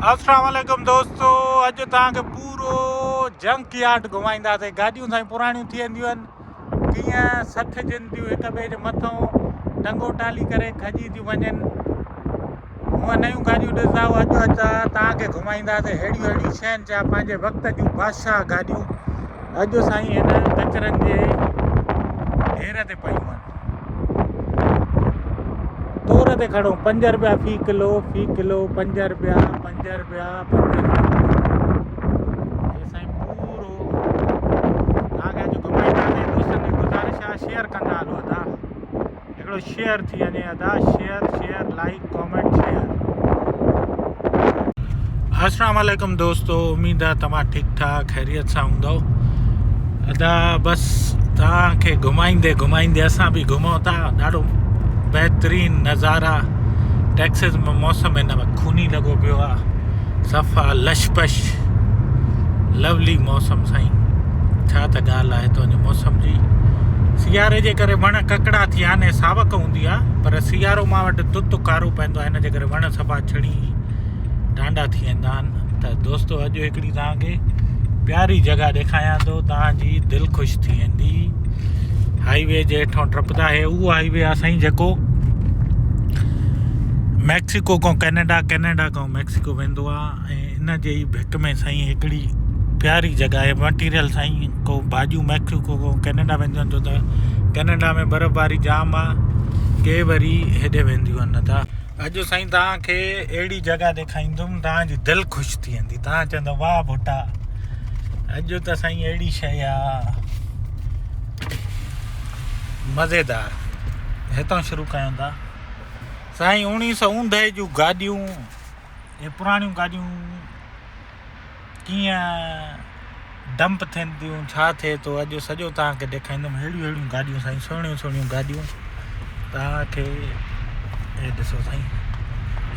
अस्सलाम वालेकुम दोस्तों, अॼु तव्हांखे पूरो जंक यार्ड घुमाईंदासीं। गाॾियूं साईं पुराणियूं थी वेंदियूं आहिनि, कीअं सठिजनि थियूं हिक ॿिए जे मथां टंगो टाली करे खजी थियूं वञनि। हूअं नयूं गाॾियूं ॾिसंदा अॼु तव्हांखे घुमाईंदासीं। अहिड़ियूं अहिड़ियूं शइ आहिनि छा पंहिंजे वक़्त जूं बादशाह गाॾियूं अॼु साईं हिन कचरनि जे ढेर ते पयूं आहिनि। तोर ते खणो 5 रुपया फी किलो 5 रुपया 5 रुपया 5 रुपया। ये साईं पूरो तव्हांखे अॼु घुमाईंदासीं। दोस्तनि खे गुज़ारिश आहे शेयर कंदा हलो अदा, हिकिड़ो शेयर थी वञे अदा, शेयर लाइक कमेंट शेयर। अस्सलाम वालेकुम दोस्तों, उम्मीद आहे तव्हां ठीकु ठाक ख़ैरियत सां हूंदव अदा। बसि तव्हांखे घुमाईंदे असां बि घुमूं था। ॾाढो बेहतरीन नज़ारा टेक्सिस में मौसम हिन में खूनी लॻो पियो आहे, सफ़ा लशपश लवली मौसम साईं। छा त ॻाल्हि आहे हितां जे मौसम जी। सियारे जे करे वण ककड़ा थी विया आहिनि, सावक हूंदी आहे, पर सियारो मां वटि तुत कारो पवंदो आहे, हिन जे करे वण सफ़ा छड़ी डांडा थी वेंदा आहिनि। त दोस्तो अॼु हिकिड़ी तव्हांखे प्यारी जॻह ॾेखारियां थो, तव्हांजी दिलि ख़ुशि थी वेंदी। हाईवे जे हेठां टपंदा आहे, उहो हाईवे आहे साईं जेको मैक्सिको खां कैनेडा खां मैक्सिको वेंदो आहे। ऐं इन जे ई भिक में साईं हिकिड़ी प्यारी जॻह आहे मटीरियल साईं। को भाॼियूं मैक्सिको खां कैनेडा वेंदियूं आहिनि, छो त कैनेडा में बर्फ़बारी जाम आहे, के वरी हेॾे वेंदियूं आहिनि। त अॼु साईं तव्हांखे अहिड़ी जॻह ॾेखारींदुमि, तव्हांजी दिलि ख़ुशि थी वेंदी। तव्हां चवंदव वाह भुटा, अॼु त साईं अहिड़ी शइ आहे मज़ेदार। हितां शुरू कयूं था साईं। 1990 जूं गाॾियूं, ये पुराणियूं गाॾियूं कीअं डंप थियनि थियूं, छा थिए थो, अॼु सॼो तव्हांखे ॾेखारींदुमि। अहिड़ियूं गाॾियूं साईं, सुहिणियूं गाॾियूं तव्हांखे। हे ॾिसो साईं,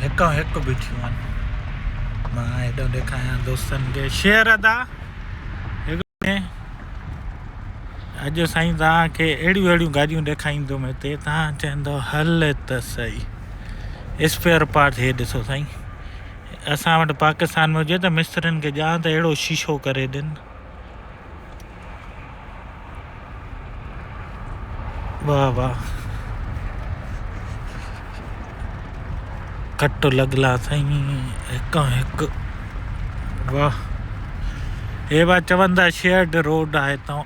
हिकु हिकु बीठियूं आहिनि। मां हेॾो ॾेखारियां दोस्तनि खे शेयर अदा। अॼु साईं तव्हांखे अहिड़ियूं गाॾियूं ॾेखारींदुमि हिते, तव्हां चवंदव हल त सही। स्पेयर पार्ट हे ॾिसो साईं, असां वटि पाकिस्तान में हुजे त मिस्त्रियुनि खे ॼाण त अहिड़ो शीशो करे ॾियनि। वाह वाह, कट लॻला साईं हिकु हिकु। वाह, हे बा चवंदा शेयर्ड रोड आहे हितां।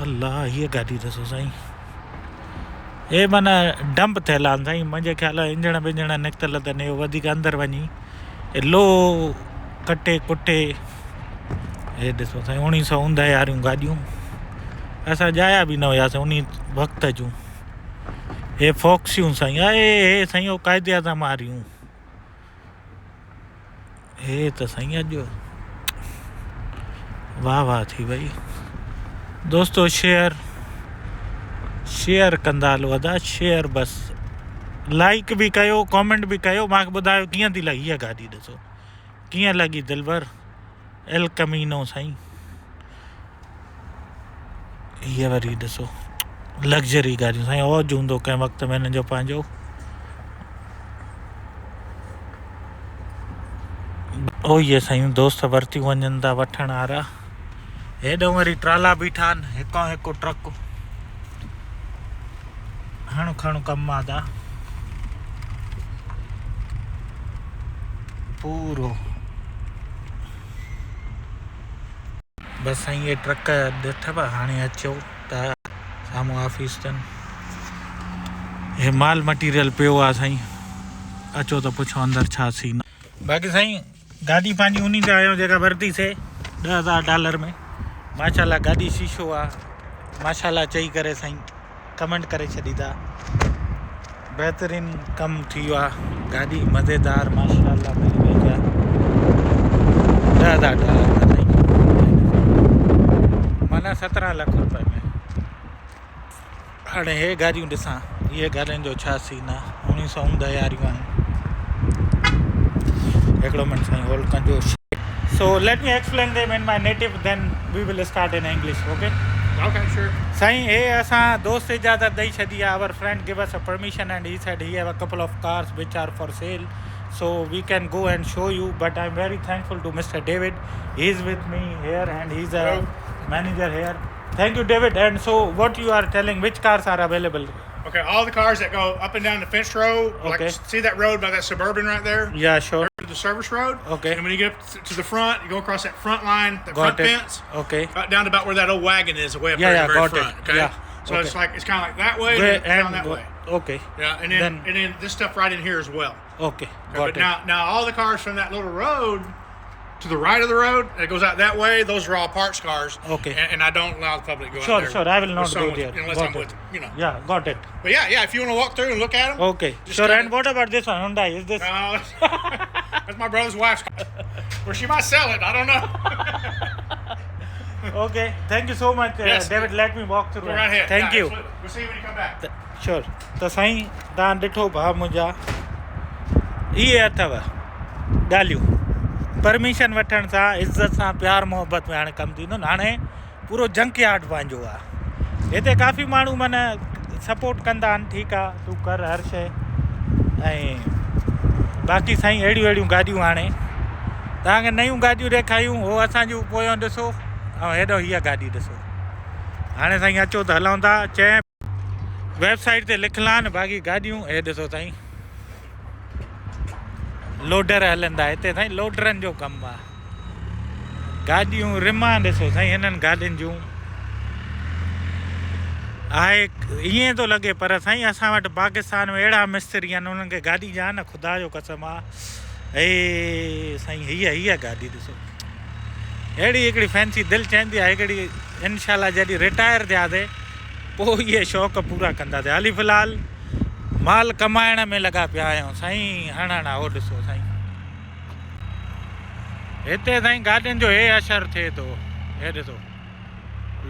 अल्लाह, हीअ गाॾी ॾिसो साईं, हे माना डंप थियल आहे साईं। मुंहिंजे ख़्याल इंजण विंजण निकितल अथनि, इहो वधीक अंदरि वञी लो कटे कुटे। हे ॾिसो साईं, 1990 वारियूं गाॾियूं असां ॼाया बि न हुयासीं उन वक़्त जूं। हे फॉक्सियूं साईं, हे साईं उहो क़ाइदे आज़म वारियूं। हे त साईं अॼु वाह वाह थी वई। दोस्तो शेयर कंदा हलो अदा, शेयर बसि। लाइक बि कयो, कमेंट बि कयो, मूंखे ॿुधायो कीअं थी लॻी हीअ गाॾी। ॾिसो कीअं लॻी दिलबर, एल कमीनो साईं। हीअ वरी ॾिसो लग्जरी गाॾियूं साईं, औज हूंदो कंहिं वक़्त में हिन जो पंहिंजो। ओ इहे साईं दोस्त वरितियूं वञनि था वठण वारा। हेॾो वरी ट्राला बीठा आहिनि, हिकु हिकु ट्रक खणु कमु आहे दा पूरो। बसि साईं इहे ट्रक ॾिठव, हाणे अचो त साम्हूं ऑफिस अथनि। हे माल मटीरियल पियो आहे साईं, अचो त पुछो अंदरि छा सीन। बाक़ी साईं गाॾी पंहिंजी उन ते आहियूं जेका वरितीसीं $10,000 में। माशाल्लाह गाॾी शीशो आहे, माशाल्लाह चई करे साईं कमेंट करे छॾींदा। बहितरीन कमु थी वियो आहे, गाॾी मज़ेदार माशाल्लाह मिली वई आहे $10,000 में साईं, माना 17 लख रुपए में। हाणे हे गाॾियूं ॾिसां, इहे गाॾियुनि जो छा सीन आहे। 1990 वारियूं आहिनि। हिकिड़ो मिंट साईं होल्ड कजो। So let me explain them in my native, then we will start in English, okay? Okay, sure. साईं हे असां दोस्त इजाज़त ॾेई छॾी आहे। Our friend give us a permission and he said he have a couple of cars which are for sale, so we can go and show you. But I'm very thankful to Mr. David. He's with me here and he's a manager here. Thank you, David. And so what you are telling, which cars are available? Okay, all the cars that go up and down the fenced road, Okay. like see that road by that Suburban right there? Yeah, sure. The service road. Okay. And when you get up to the front, you go across that front line, that Got front it. fence. Okay. Right down to about where that old wagon is, way up Yeah, there yeah, at the very got it. front. Okay. Yeah, So okay. it's like it's kind of like that way Where- and down that way. Okay. Yeah, and Then- then this stuff right in here as well. Okay. Okay, Got but it. now all the cars from that little road to the right of the road that goes out that way, those are all parts cars. Okay. And I don't allow the public to go Sure, out there. sure. I will with not go someone- there. unless Got I'm it. with, Yeah, got it. But yeah, if you want to walk through and look at them. Okay. Just Sure. kinda- And what about this one, Hyundai? Is this? No, that's my brother's wife's car. Well, she might sell it. I don't know. Okay. Thank you so much, Yes. David. Let me walk through. Go right ahead. Thank Yeah, you. absolutely. We'll see you when you come back. Sure. त साईं तव्हां ॾिठो भाउ मुंहिंजा इहे अथव ॻाल्हियूं permission वठण सां इज़त सां प्यार मोहबत में हाणे कमु थींदो न हाणे पूरो जंक यार्ड पंहिंजो आहे हिते काफ़ी माण्हू माना सपोर्ट कंदा आहिनि ठीकु आहे तूं कर हर शइ ऐं बाक़ी साईं अहिड़ियूं गाॾियूं हाणे तव्हांखे नयूं गाॾियूं ॾेखारियूं हो असांजूं पोयों ॾिसो ऐं हेॾो हीअ गाॾी ॾिसो हाणे साईं अचो त हलूं था चए वेबसाइट ते लिखियलु आहिनि बाक़ी गाॾियूं हे ॾिसो साईं लोडर हलंदा हिते साईं लोडरनि जो कमु आहे गाॾियूं रिमा ॾिसो साईं हिननि गाॾियुनि जूं आहे ईअं थो लॻे पर साईं असां वटि पाकिस्तान में अहिड़ा मिस्त्री आहिनि उन्हनि खे गाॾी जा न ख़ुदा जो कसम आहे हे साईं हीअ गाॾी ॾिसो अहिड़ी हिकिड़ी फैंसी दिलि चवंदी आहे हिकिड़ी इनशाला जॾहिं रिटायर थियासीं पोइ इहे शौक़ु पूरा कंदासीं हाली फ़िलहालु माल कमाइण में लॻा पिया आहियूं साईं हणणा हो ॾिसो साईं हिते साईं गाॾियुनि जो हे असरु थिए थो हे ॾिसो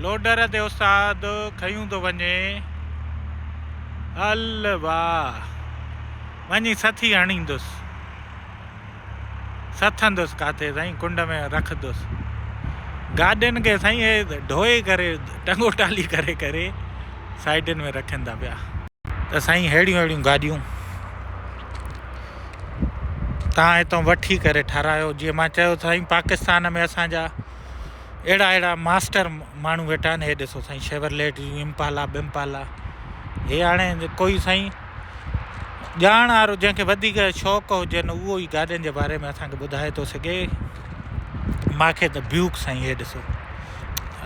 लोडर ते उस्ताद खयूं थो वञे हल वाह वञी सथी हणींदुसि सथंदुसि किथे साईं कुंड में रखंदुसि गाॾियुनि खे साईं हे ढोए करे टंगो टाली करे करे साइडुनि में रखनि था पिया त साईं अहिड़ियूं गाॾियूं तव्हां हितां वठी करे ठारायो जीअं मां चयो साईं पाकिस्तान में असांजा अहिड़ा मास्टर माण्हू वेठा आहिनि हे ॾिसो साईं शेवरलेट जूं इम्पाला बिम्पाला हे हाणे कोई साईं ॼाण वारो जंहिंखे वधीक शौक़ु हुजनि उहो ई गाॾियुनि जे बारे में असांखे ॿुधाए थो सघे मूंखे त ब्यूक साईं हे ॾिसो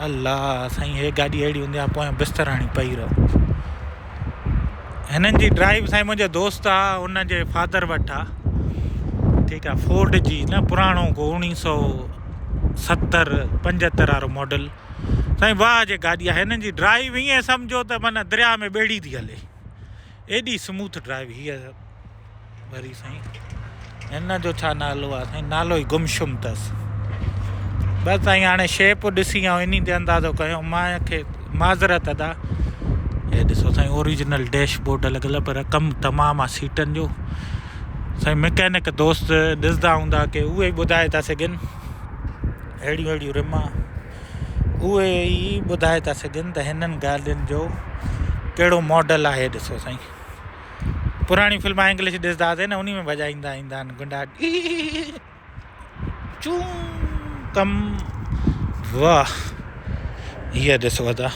अलाह साईं हे गाॾी अहिड़ी हूंदी आहे पोयां बिस्तर हणी पई रहो हिननि जी ड्राइव साईं मुंहिंजो दोस्त आहे उनजे फादर वटि आहे ठीकु आहे फोर्ड जी न पुराणो को 1970 75 वारो मॉडल साईं वाह जे गाॾी आहे हिननि जी ड्राइव ईअं सम्झो त माना दरिया में ॿेड़ी थी हले एॾी स्मूथ ड्राइव हीअ वरी साईं हिन जो छा नालो आहे साईं नालो ई गुमशुम अथसि बसि साईं हाणे शेप ॾिसी ऐं इन ते अंदाज़ो कयो मूंखे माज़रत अदा हे ॾिसो साईं ओरिजिनल डैशबोर्ड लॻियल पर कमु तमामु आहे सीटनि जो साईं मैकेनिक दोस्त ॾिसंदा हूंदा की उहे ई ॿुधाए था सघनि अहिड़ियूं रिमा उहे ई ॿुधाए था सघनि त हिननि गाॾियुनि जो कहिड़ो मॉडल आहे ॾिसो साईं पुराणी फिल्म इंग्लिश ॾिसंदा हुआसीं न उन में वॼाईंदा ईंदा आहिनि गुंडा चूं कम वाह हीअ ॾिसो अदा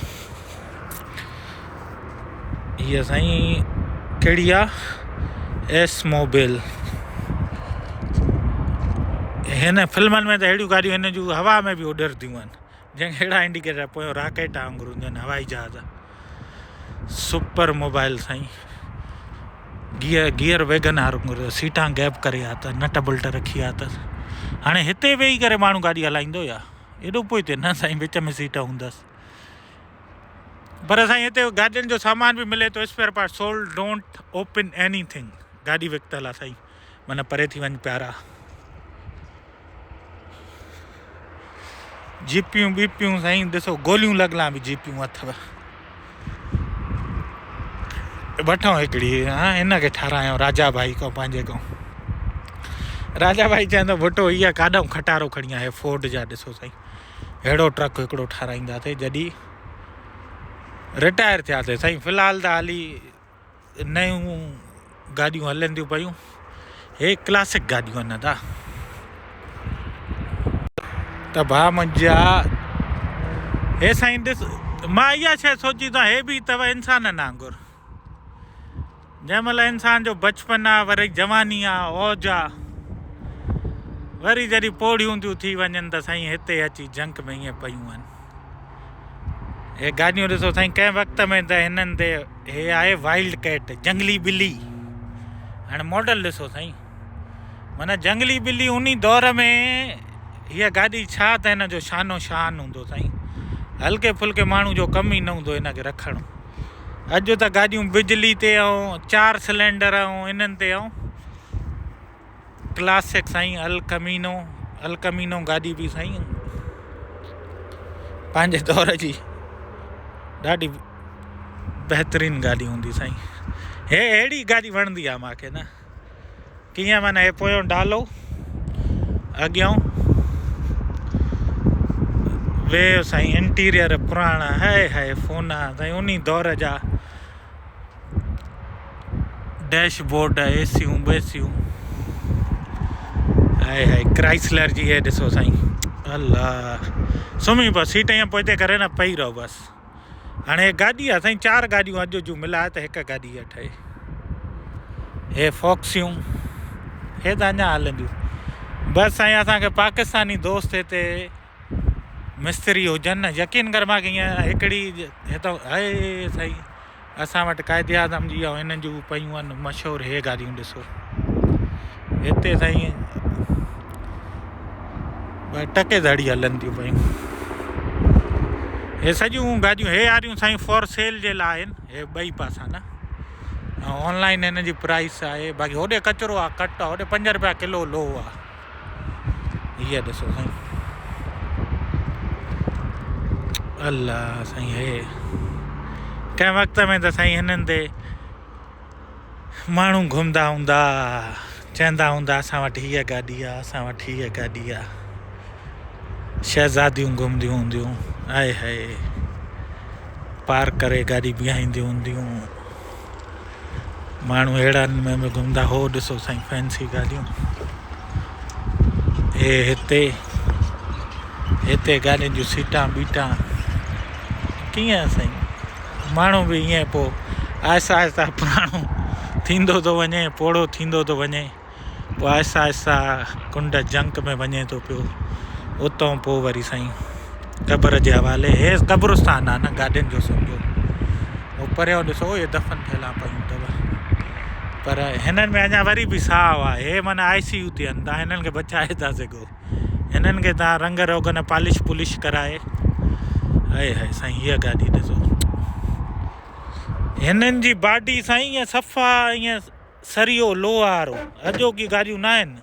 हीअ साईं कहिड़ी आहे एस मोबिल हिन फिल्मनि में त अहिड़ियूं गाॾियूं हिन जूं हवा में बि उॾरदियूं आहिनि जंहिंखे अहिड़ा इंडिकेटर पोइ राकेट वांगुरु हूंदियूं आहिनि हवाई जहाज़ सुपर मोबाइल साईं गियर वैगन वांगुरु सीटां गैप करे आहे त नट बुल्ट रखी आहे त हाणे हिते वेही करे माण्हू गाॾी हलाईंदो या एॾो पोइ हिते न साईं विच में सीट हूंदसि पर साईं हिते गाॾियुनि जो सामान बि मिले थो spare part sold don't open anything गाॾी विकतल आहे साईं माना परे थी वञ प्यारा जीपियूं बीपियूं साईं ॾिसो गोलियूं लॻला बि जीपियूं अथव वठूं हिकिड़ी हा हिन खे ठारायूं राजा भाई खां पंहिंजे खां राजा भाई चवंदो भुटो इहा काॾऊं खटारो खणी आहे फोर्ड जा ॾिसो साईं अहिड़ो ट्रक हिकिड़ो ठाराईंदासीं जॾहिं रिटायर थियासीं साईं फ़िलहालु त हाली नयूं गाॾियूं हलनि थियूं पियूं हे क्लासिक गाॾियूं आहिनि दादा। त भाउ मुंहिंजा हे साईं ॾिस, मां इहा शइ सोची त हे बि अथव इंसाननि वांगुरु। जंहिं महिल इंसान जो बचपन आहे, वरी जवानी आहे, औज आहे, वरी जॾहिं पोड़ियूं थियूं थी वञनि त साईं हिते अची जंक में ईअं पयूं आहिनि। हे गाॾियूं ॾिसो साईं, कंहिं वक़्त में त हिननि ते हे आहे वाइल्ड कैट, जंगली ॿिली। हाणे मॉडल ॾिसो साईं, माना जंगली ॿिली उन दौर में हीअ गाॾी छा त हिन जो शानो शान हूंदो साईं। हल्के फुल्के माण्हू जो कमु ई न हूंदो हिनखे रखणु। अॼु त गाॾियूं बिजली ते ऐं 4 सिलेंडर ऐं इन्हनि ते ऐं क्लासिक साईं अल कमीनो गाॾी बि साईं पंहिंजे दौर जी ॾाढी बहितरीनु गाॾी हूंदी साईं। हे अहिड़ी गाॾी वणंदी आहे मूंखे न, कीअं माना हे पोयों डालो अॻियां वे साईं, इंटीरियर पुराणा, हाय फ़ोना साईं उन दौर जा, डैशबोर्ड, एसियूं बेसियूं, हाय क्राइसलर जी। हे ॾिसो साईं, अल्लाह सुम्ही पियो सीट ईअं पोइ करे न पई रहो बसि। हाणे गाॾी आहे साईं, 4 गाॾियूं अॼु जूं मिलाए त हिकु गाॾी इहा ठहे। हे फॉक्सियूं, हे त अञा हलंदियूं बसि साईं। असांखे पाकिस्तानी दोस्त हिते मिस्त्री हुजनि न, यकीन कर मांखे ईअं हिकिड़ी हितां आहे साईं, असां वटि क़ाइदे आज़म जी ऐं हिननि जूं पयूं आहिनि मशहूरु। हे गाॾियूं ॾिसो हिते साईं टके धड़ी हलनि थियूं पयूं। हे सॼियूं गाॾियूं हे वारियूं साईं फॉर सेल जे लाइ आहिनि, हे ॿई पासा न, ऐं ऑनलाइन हिन जी प्राइस आहे। बाक़ी होॾे कचिरो आहे, कट आहे, होॾे 5 रुपया किलो लो आहे। हीअ ॾिसो साईं, अल्लाह साईं। हे कंहिं वक़्त में त साईं हिननि ते माण्हू घुमंदा हूंदा, चवंदा हूंदा असां वटि हीअ गाॾी आहे, असां वटि हीअ गाॾी आहे। शहज़ादियूं घुमंदियूं हूंदियूं, हाय पार्क करे गाॾी बीहाईंदियूं हूंदियूं, माण्हू अहिड़नि में घुमंदा। हो ॾिसो साईं फैंसी गाॾियूं। हे हिते गाॾियुनि जूं सीटां बीटां कीअं साईं, माण्हू बि ईअं पोइ आहिस्ता आहिस्ता पुराणो थींदो थो वञे, पोड़ो थींदो थो वञे, पोइ आहिस्ता आहिस्ता कुंड जंक में वञे थो पियो। उतां पोइ वरी साईं क़बर जे हवाले। हे कब्रस्तान आहे न गाॾियुनि जो सम्झो। उहो परियां ॾिसो इहे दफ़न थियलु पयूं अथव, पर हिननि में अञा वरी बि साहु आहे। हे माना ICU ते आहिनि, तव्हां हिननि खे बचाए था सघो। हिननि खे तव्हां रंग रोगन पालिश कराए। हाय साईं हीअ गाॾी ॾिसो, हिननि जी बॉडी साईं ईअं सफ़ा ईअं सरियो लोहा वारो, अॼोकी गाॾियूं न आहिनि।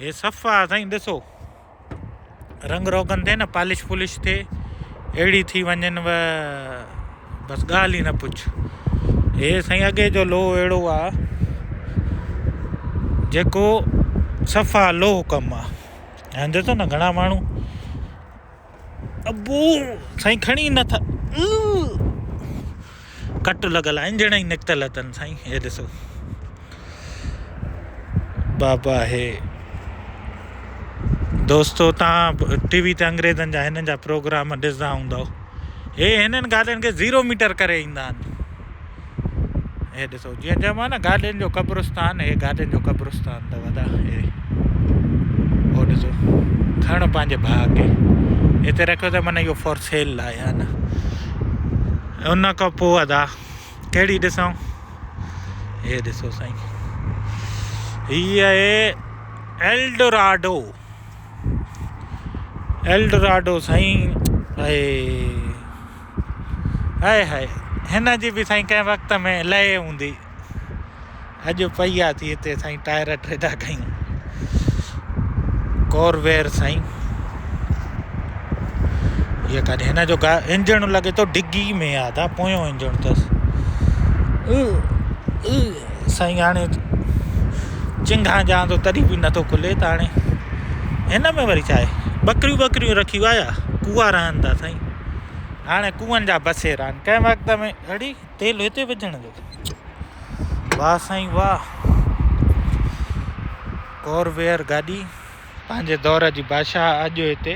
हे सफ़ा साईं ॾिसो, रंग रोगन थिए न, पालिश थिए, अहिड़ी थी वञनि बसि ॻाल्हि ई न पुछ। हे साईं अॻे जो लोहो अहिड़ो आहे जेको सफ़ा लोह कमु आहे। हाणे ॾिसो न घणा माण्हू अबू साईं खणी नथा, कट लॻल आहे, इंजण ई निकितल अथनि साईं। हे ॾिसो बाबा। हे दोस्तो तव्हां TV ते अंग्रेज़नि जा हिननि जा प्रोग्राम ॾिसंदा हूंदव। हे हिननि गाॾियुनि खे 0 मीटर करे ईंदा आहिनि। हे ॾिसो जीअं चइबो आहे न गाॾियुनि जो कब्रस्तान, हे गाॾियुनि जो कब्रस्तान अथव दादा। हे हो ॾिसो, खण पंहिंजे भाउ खे हिते रखियो त माना इहो फॉर सेल आहे हा न। उन खां पोइ अदा कहिड़ी ॾिसूं, हे ॾिसो साईं, हीअ आहे एल्डोराडो साईं। हाय हिन जी बि साईं कंहिं वक़्त में लहे हूंदी, अॼु पई आहे थी हिते साईं टायर ट्रेडा कयूं। कॉरवेयर साईं, हीअ काॾे हिन जो इंजण लॻे थो डिगी में आहे दा, पोयों इंजण अथसि साईं। हाणे चिंगा जा थो तॾहिं बि नथो खुले। त हाणे हिन में वरी छा आहे, ॿकरियूं रखियूं आया, कुआ रहनि था साईं। हाणे कुअनि जा बसेरा आहिनि। कंहिं वक़्त में अड़ी तेल हिते विझण जो, वाह साईं वाह। कॉरवेयर गाॾी पंहिंजे दौर जी भाषा अॼु हिते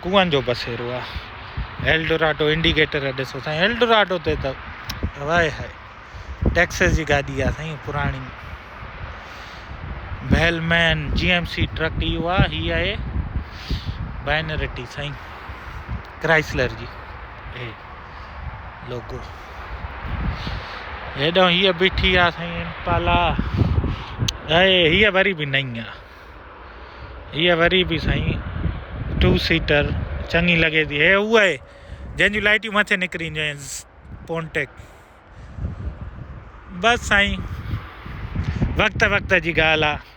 कुअनि जो बसेरो आहे एल्डोराडो इंडिकेटर ॾिसो साईं एल्डोराडो ते त वाए हाय टेक्सिस जी गाॾी आहे साईं पुराणी बेलमैन GMC ट्रक इहो आहे हीअ आहे बाइनरिटी साईं क्राइसलर जी हे लोगो हेॾो हीअ बीठी आहे साईं इम्पाला हीअ वरी बि नई आहे हीअ वरी बि साईं 2 सीटर चङी लॻे थी हे उहा आहे जंहिंजूं लाइटियूं मथे निकिरी ईंदियूं आहिनि पोन्टेक बसि साईं वक़्त वक़्त जी ॻाल्हि आहे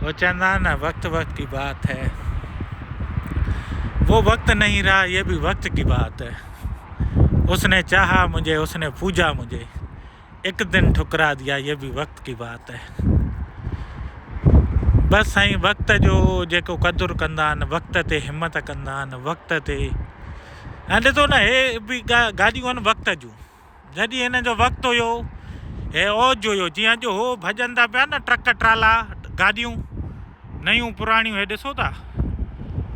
वो चवंदा न वक्त वक्त की बात है वो वक्त नहीं रहा ये भी वक्त की बात है उसने चाहा मुझे उसने पूजा मुझे एक दिन ठुकरा दिया ये भी वक्त की बात है बसि साईं वक़्त जो जेको क़दुरु कंदा आहिनि वक़्त ते हिमत कंदा आहिनि वक़्त ते हाणे ॾिसो न हे बि गाॾियूं आहिनि वक़्त जूं जॾहिं हिन जो वक़्तु हुयो हे औज हुयो जीअं अॼु हो भॼनि था पिया न ट्रक ट्राला गाॾियूं नयूं पुराणियूं हे ॾिसो था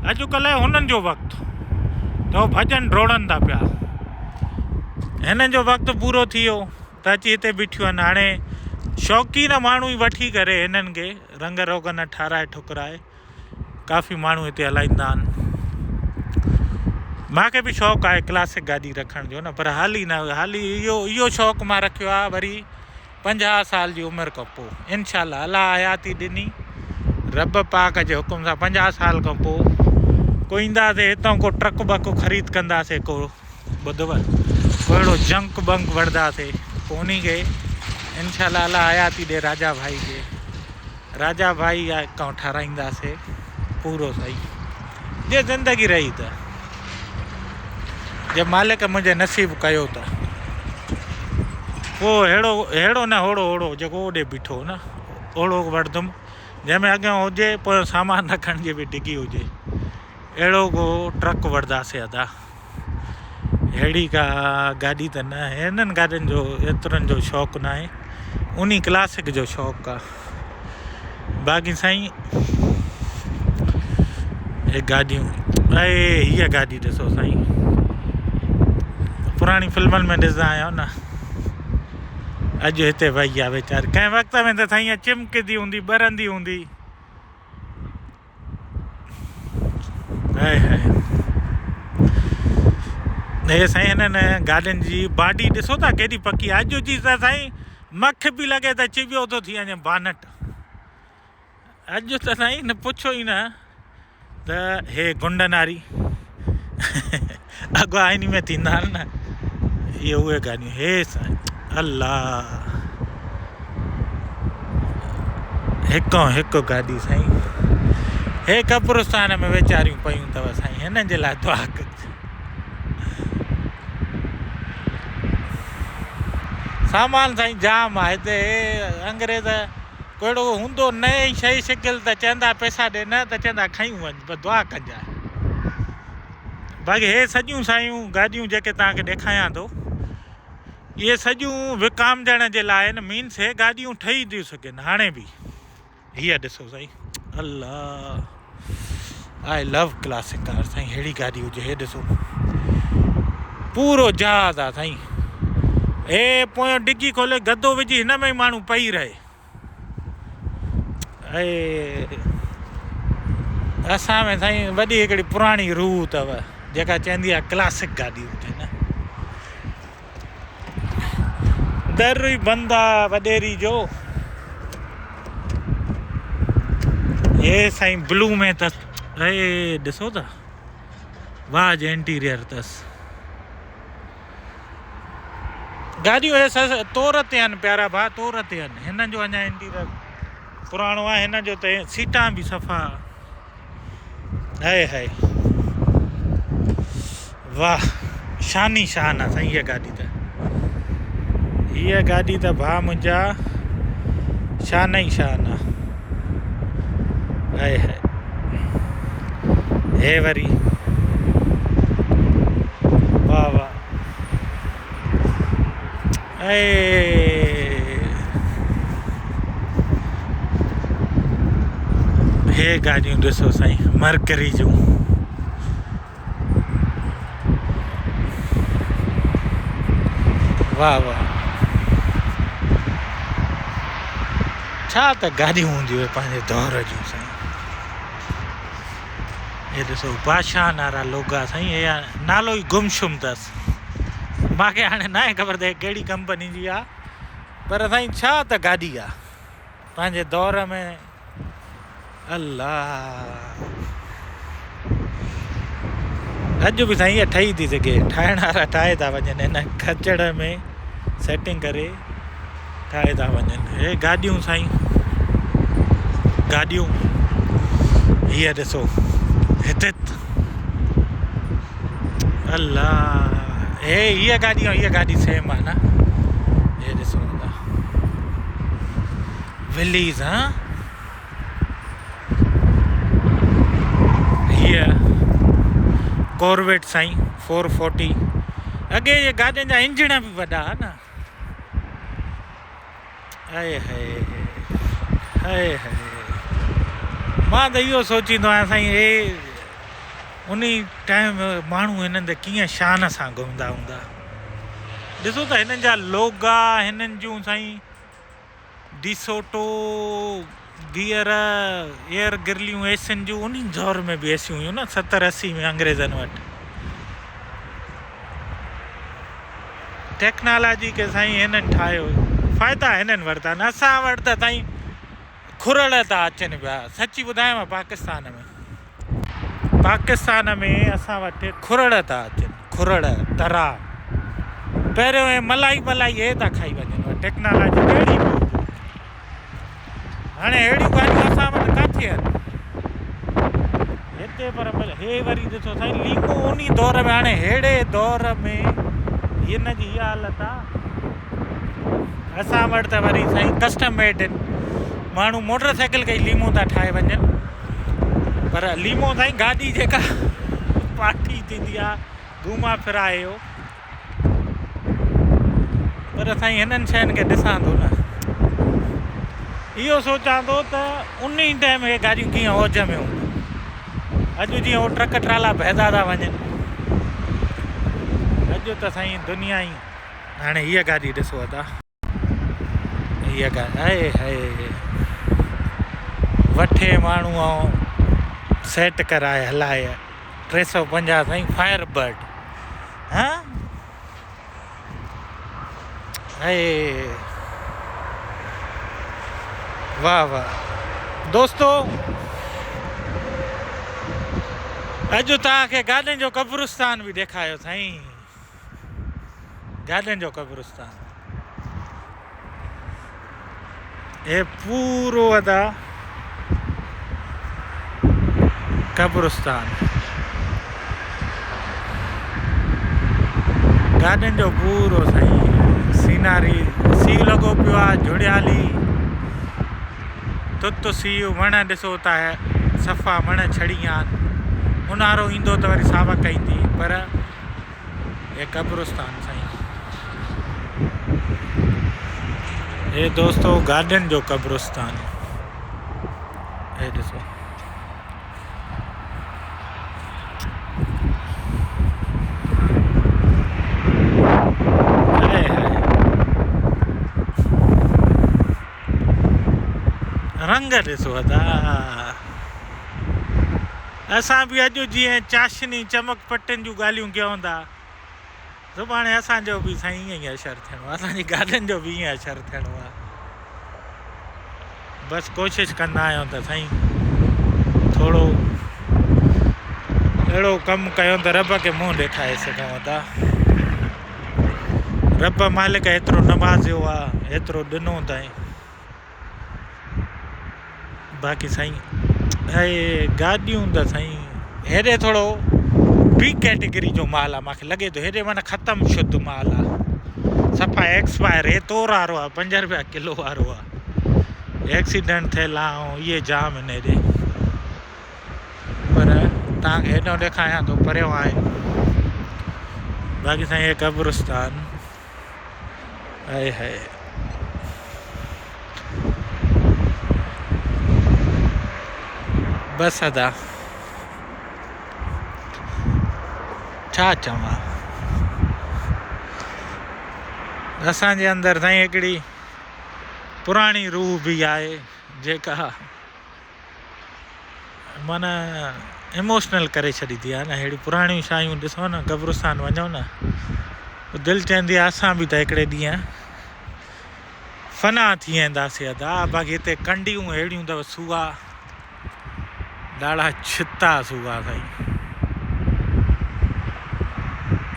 अॼुकल्ह हुननि जो वक़्तु त हो भॼन डोड़नि था पिया हिननि जो वक़्तु पूरो थी वियो त अची हिते बीठियूं आहिनि हाणे शौक़ीन माण्हू ई वठी करे हिननि खे रंग रोगन ठाराए ठुकराए काफ़ी माण्हू हिते हलाईंदा आहिनि मूंखे बि शौक़ु आहे क्लासिक गाॾी रखण जो न पर हाली न हाली इहो शौक़ु मां रखियो आहे वरी 50 साल जी उमिरि खां पोइ इनशाला अलाह हयाती ॾिनी रब पाक जे हुकुम सां 50 साल खां पोइ को ईंदासीं हितां को ट्रक बक ख़रीद कंदासीं को ॿुधव को अहिड़ो जंक बंक वठंदासीं पोइ उन खे इनशाला अलाह हयाती ॾे राजा भाई खे राजा भाई खां ठाराईंदासीं पूरो सही जे ज़िंदगी रही त जे मालिक मुंहिंजे नसीबु कयो त पोइ अहिड़ो न ओड़ो जेको ओॾे बीठो न ओड़ो वठंदुमि जंहिंमें अॻियां हुजे पोइ सामान रखण जी बि डिगी हुजे अहिड़ो को ट्रक वठंदासीं अदा अहिड़ी का गाॾी त न हिननि गाॾियुनि जो एतिरनि जो शौक़ु न आहे उन क्लासिक जो शौक़ु आहे बाक़ी साईं हे गाॾियूं हीअ गाॾी ॾिसो साईं पुराणी फिल्मनि में ॾिसंदा आहियूं न अॼु हिते वई आहे वीचारी कंहिं वक़्त में त साईं चिमकंदी हूंदी ॿरंदी हूंदी हे साईं हिननि गाॾियुनि जी बॉडी ॾिसो था केॾी पकी आहे अॼु जी त साईं मख बि लॻे त चिबियो थो थी वञे बानट अॼु त साईं न पुछो ई न त हे गुंडनारी अॻुवानी में थींदा आहिनि न इहे उहे गाॾियूं हे साईं अल्लाह हिकु हिकु गाॾी साईं हे कब्रस्तान में वीचारियूं पयूं अथव साईं हिननि जे लाइ दुआ कजो सामान साईं जाम आहे हिते अंग्रेज़ कहिड़ो हूंदो नई शइ शिकिल त चवंदा पैसा ॾे न त चवंदा खयूं वञ बसि दुआ कजांइ बाक़ी हे सॼियूं सायूं गाॾियूं जेके तव्हांखे ॾेखारियां थो इहे सॼियूं विकामजण जे लाइ आहिनि मीन्स हे गाॾियूं ठही थियूं सघनि हाणे बि हीअ ॾिसो साईं अल्लाह आई लव क्लासिक कार साईं अहिड़ी गाॾी हुजे हे ॾिसो पूरो जहाज़ आहे साईं हे पोयों डिगी खोले गदो विझी हिन में ई माण्हू पई रहे असां में साईं वॾी हिकिड़ी पुराणी रूह अथव जेका चवंदी आहे क्लासिक गाॾी हुजे न दर ई बंदि आहे वॾेरी जो हे साईं ब्लू में अथसि हे ॾिसो था वाह जे इंटीरियर अथसि गाॾियूं हे तौर ते आहिनि प्यारा भाउ तौर ते आहिनि हिननि जो अञा इंटीरियर पुराणो आहे हिन जो त सीटां बि सफ़ा है वाह शानी शान आहे साईं हीअ गाॾी त भाउ मुंहिंजा शान ई शान आहे हे वरी वाह वाह हे गाॾियूं ॾिसो साईं मरकरी जूं वाह वाह छा त गाॾियूं हूंदियूं पंहिंजे दौर जूं साईं हे ॾिसो बादशाह नारा लोगा साईं हे नालो ई गुमशुम अथसि मूंखे हाणे न आहे ख़बर त कहिड़ी कंपनी जी आहे पर साईं छा त गाॾी आहे पंहिंजे दौर में अल्लाह अॼु बि साईं इहा ठही थी सघे ठाहिण वारा ठाहे था वञनि हिन खचड़ में सेटिंग करे ठाहे था वञनि हे गाॾियूं साईं गाॾियूं हीअ ॾिसो हिते अल्लाह हे हीअ गाॾी सेम आहे न हे ॾिसो विलीज़ हा हीअ कॉर्वेट साईं 440 अॻे ये गाॾियुनि जा इंजण बि वॾा न हाय हाय हाय हाय मां त इहो सोचींदो आहियां साईं हे उन टाइम माण्हू हिननि ते कीअं शान सां घुमंदा हूंदा ॾिसो त हिननि जा लोगा हिननि जूं साईं डिसोटो गियर एयर गिरलियूं एसियुनि जूं उन दौर में बि एसियूं हुयूं न 70-80 में अंग्रेज़नि वटि टेक्नोलॉजी खे साईं हिननि ठाहियो फ़ाइदा हिननि वरिता न असां वटि त साईं खुरड़ था अचनि पिया सची ॿुधायांव पाकिस्तान में असां वटि खुरड़ था अचनि खुरड़ तरा पहिरियों हे मलाई हे था खाई वञनि टेक्नोलॉजी कहिड़ी हाणे अहिड़ियूं ॻाल्हियूं असां वटि किथे आहिनि हिते पर हे वरी ॾिसो साईं लीमो उन दौर में हाणे अहिड़े दौर में हिन जी इहा हालत आहे असां वटि त वरी साईं कस्टम मेड आहिनि माण्हू मोटर साइकिल खे लीमो था ठाहे वञनि पर लीमो साईं गाॾी जेका पार्टी थींदी आहे घुमा फिराए पर साईं हिननि शयुनि खे ॾिसां थो न इहो सोचां थो त उन टाइम इहे गाॾियूं कीअं औज में हूंदियूं अॼु जीअं उहो ट्रक ट्राला बहदा था वञनि अॼु त साईं दुनिया ई हाणे हीअ गाॾी ॾिसो था हीअ गाॾी हाय हाय वठे माण्हू ऐं सेट कराए हलाए 350 साईं फायर बर्ड हा हाय वाह वाह दोस्तो अॼु तव्हांखे गाॾियुनि जो कब्रिस्तान बि ॾेखारियो साईं गाॾियुनि जो कब्रिस्तान हे पूरो अदा कब्रिस्तान गाॾियुनि जो पूरो साईं सीनारी सीउ लॻो पियो आहे झुड़ियाली तुत सीउ वण ॾिसो था सफ़ा वण छड़ी विया आहिनि ऊन्हारो ईंदो त वरी सावक ईंदी पर हे कब्रिस्तान साईं हे दोस्तो गाॾियुनि जो कब्रिस्तान हे ॾिसो रंग ॾिसो था असां बि अॼु जीअं चाशनी चमक पटियुनि जूं ॻाल्हियूं कयूं था सुभाणे असांजो बि साईं ईअं ई असरु थियणो आहे असांजी गाॾियुनि जो बि ईअं असरु थियणो आहे बसि कोशिशि कंदा आहियूं त साईं थोरो अहिड़ो कमु कयूं त रब खे मुंहुं ॾेखारे सघूं था रब मालिक एतिरो नवाज़ियो आहे एतिरो ॾिनो अथई बाक़ी साईं गाॾियूं त साईं हेॾे थोरो बी कैटेगरी जो माल आहे मूंखे लॻे थो हेॾे माना ख़तमु शुद्ध माल आहे सफ़ा एक्सपायर हे तोर वारो आहे 5 रुपया किलो वारो आहे एक्सीडेंट थियल आहे ऐं इहे जाम आहिनि हेॾे पर तव्हांखे हेॾो ॾेखारियां थो परियों आहे बाक़ी साईं हे कब्रिस्तान हाय हाय बस अदा छा चवां असांजे अंदरि साईं हिकिड़ी पुराणी रूह बि आहे जेका माना इमोशनल करे छॾींदी आहे न। अहिड़ी पुराणियूं शयूं ॾिसो न, कब्रस्तान वञो न, दिलि चवंदी आहे असां बि त हिकिड़े ॾींहुं फना थी वेंदासीं अदा। बाक़ी हिते कंडियूं अहिड़ियूं अथव, सूआ ॾाढा छिता सूआ साईं,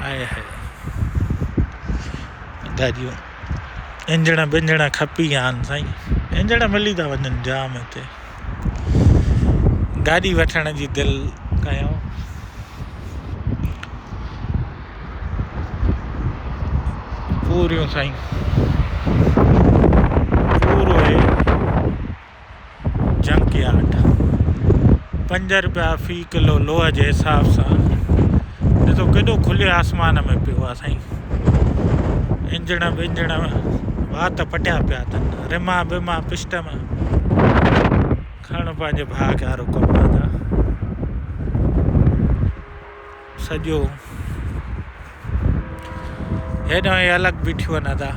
आहे गाॾियूं इंजण बिंजण खपी विया आहिनि साईं, इंजण मिली था वञनि जाम हिते। गाॾी वठण जी दिलि कयूं, पूरियूं साईं, पूरो जंक यार्ड, 5 रुपया फी किलो लोह जे हिसाब सां। ॾिसो केॾो खुले आसमान में पियो आहे साईं, इंजण बिंजण वात पटिया पिया अथनि, रिमा बिमा पिस्टम खण पंहिंजे भाउ खे वारो कमु था। सॼो हेॾो ई अलॻि बीठियूं आहिनि अदा।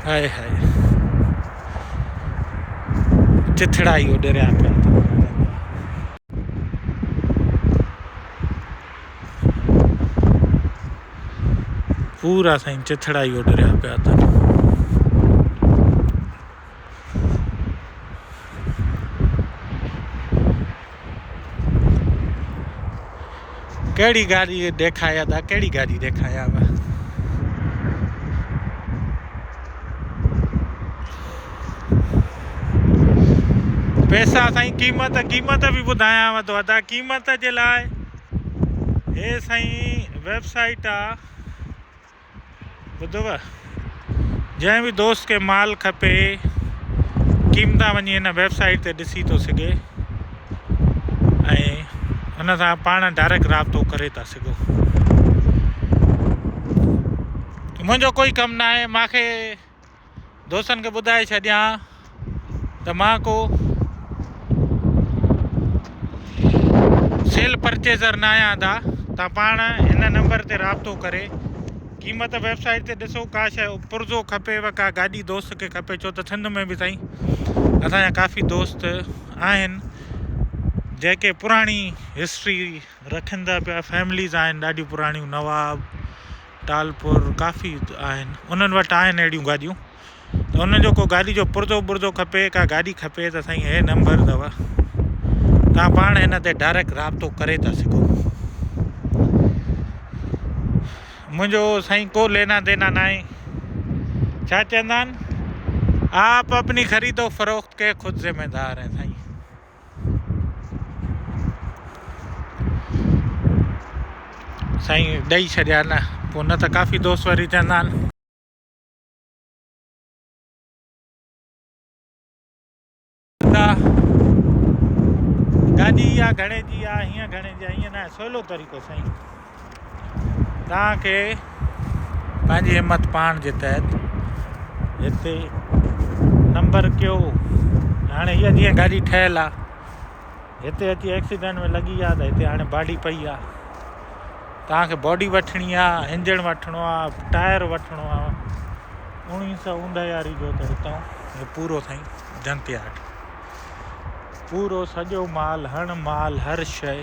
हाय हाय चिथड़ा ई उॾरिया पिया अथनि पूरा साईं, चिथड़ा ई उॾरिया पिया अथनि। कहिड़ी गाॾी ॾेखारिया था, कहिड़ी गाॾी ॾेखारियांव? पैसा साईं, क़ीमत बि ॿुधायांव थो अदा। क़ीमत जे लाइ हे साईं वेबसाइट आहे, ॿुधव, जंहिं बि दोस्त खे माल खपे क़ीमत वञी हिन वेबसाइट ते ॾिसी थो सघे ऐं हुन सां पाण डायरेक्ट राब्तो करे था सघो। मुंहिंजो कोई कमु न आहे, मूंखे दोस्तनि खे ॿुधाए छॾियां त मां को सेल परचेज़र न आहियां दा। तव्हां पाण हिन नंबर ते राब्तो करे क़ीमत वेबसाइट ते ॾिसो। का शइ पुर्ज़ो खपेव, का गाॾी दोस्त खे खपे, छो त सिंध में बि साईं असांजा काफ़ी दोस्त आहिनि जेके पुराणी हिस्ट्री रखनि था पिया, फैमिलीज़ आहिनि ॾाढियूं पुराणियूं, नवाब टालपुर काफ़ी आहिनि, उन्हनि वटि आहिनि अहिड़ियूं गाॾियूं। त उन्हनि जो को गाॾी जो पुर्ज़ो खपे, का गाॾी खपे त साईं हे नंबर अथव, तव्हां पाण हिन ते डायरेक्ट राब्तो करे था सघो। मुंहिंजो साईं को लेना देना ना आहे। छा चवंदा आहिनि, आप अपनी ख़रीदो फ़रोख्त के ख़ुद ज़िम्मेदार हैं साईं। साईं ॾेई छॾिया न, पोइ न त काफ़ी दोस्त वरी चवंदा आहिनि गाॾी इहा घणे जी आहे, हीअं घणे जी आहे, हीअं न आहे। सवलो तरीक़ो साईं तव्हांखे पंहिंजी हिमत पाण जे तहत हिते नंबर कयो। हाणे हीअ जीअं गाॾी ठहियलु आहे, हिते अची एक्सीडेंट में लॻी आहे त हिते हाणे बाडी पई आहे। तव्हांखे बॉडी वठणी आहे, इंजण वठिणो आहे, टायर वठिणो आहे, 1959 जो त हितां हे पूरो साईं जंक यार्ड, पूरो सॼो माल, हण माल, हर शइ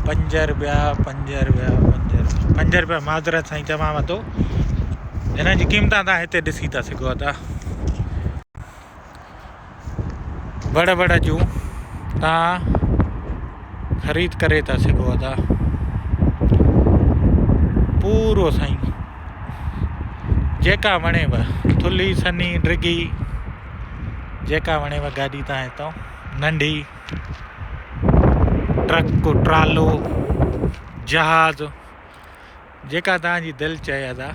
5 रुपया 5 रुपया माज़रत साईं चवांव थो। हिन जी क़ीमत तव्हां हिते ॾिसी था सघो था। बड़ जूं तव्हां ख़रीद करे था सघो था पूरो साईं, जेका वणेव, थुली सनी ड्रिगी, जेका वणेव गाॾी तव्हां हितां, नंढी ट्रक ट्रालो जहाज़, जेका तव्हांजी दिलि चए था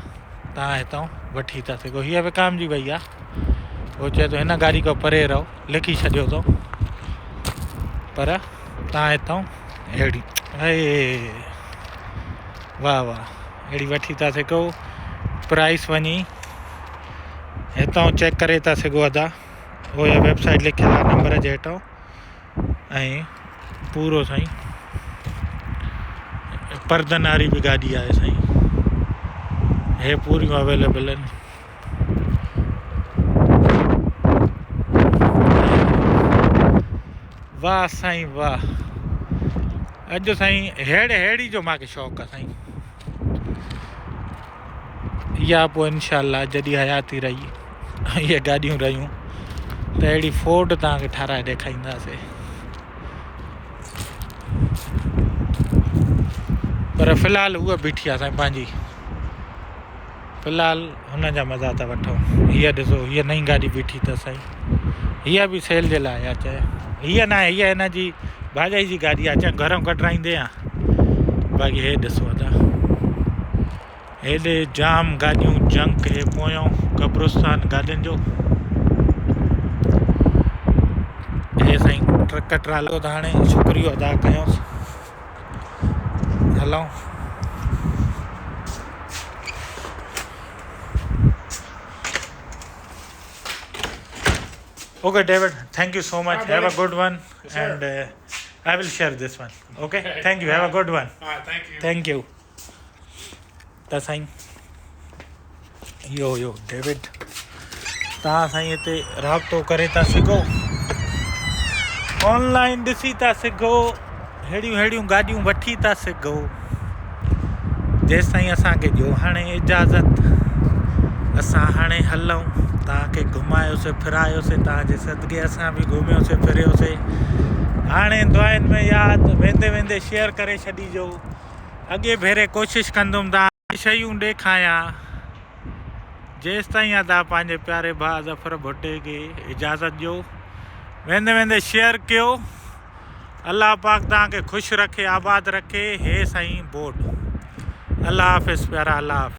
तव्हां हितां वठी था सघो। हीअ विकामजी वई आहे, उहो चए थो हिन गाॾी खां परे रहो, लिखी छॾियो अथऊं, पर तव्हां हितां अहिड़ी वाह वाह अहिड़ी वठी था सघो। प्राइस वञी हितां चेक करे था सघो अदा उहा वेबसाइट लिखियल आहे नंबर जे हेठां ऐं पूरो साईं परदन वारी बि गाॾी आहे साईं हे पूरियूं अवेलेबल आहिनि वाह साईं वाह अॼु साईं हेड़ी जो मूंखे शौक़ु आहे साईं इहा पोइ इनशाला जॾहिं हयाती रही इहे गाॾियूं रहियूं त अहिड़ी फोर्ड तव्हांखे ठाराए ॾेखारींदासीं पर फ़िलहाल उहा बीठी आहे साईं पंहिंजी फ़िलहाल हुन जा मज़ा था वठूं हीअ ॾिसो हीअ नई गाॾी बीठी अथसि साईं हीअ बि सेल जे लाइ आहे चए हीअ न आहे हीअ हिन जी भाॼाई जी गाॾी आहे चए घरों कढाईंदे आहे बाक़ी हे ॾिसो अदा हेॾे जाम गाॾियूं जंक हे पोयों कब्रस्तान गाॾियुनि जो हे साईं ट्रक ट्रालो त हाणे शुक्रियो अदा कयोसि हलूं Okay, David, thank you so much. Right, have a buddy. good one. Yes, sir. And I will share this one. Okay? Okay. Thank you. Have a good one. All right, thank you. Thank you. त साईं यो David तव्हां साईं हिते राब्तो करे था सघो ऑनलाइन ॾिसी था सघो हेड़ियूं गाॾियूं वठी था सघो जेसि ताईं असांखे ॾियो हाणे इजाज़त असां हाणे हलूं तव्हांखे घुमायोसीं फिरायोसीं तव्हांजे सदिके असां बि घुमियोसीं फिरियोसीं हाणे दुआनि में यादि वेंदे वेंदे शेयर करे छॾिजो अॻे भेरे कोशिशि कंदुमि तव्हां शयूं ॾेखारियां जेसि ताईं अदा पंहिंजे प्यारे भाउ ज़फ़र भुट्टे खे इजाज़त ॾियो वेंदे वेंदे शेयर कयो अल्लाह पाक तव्हांखे ख़ुशि रखे आबाद रखे हे साईं बोर्ड अल्लाह हाफ़िज़ प्यारा अल्लाह हाफ़िज़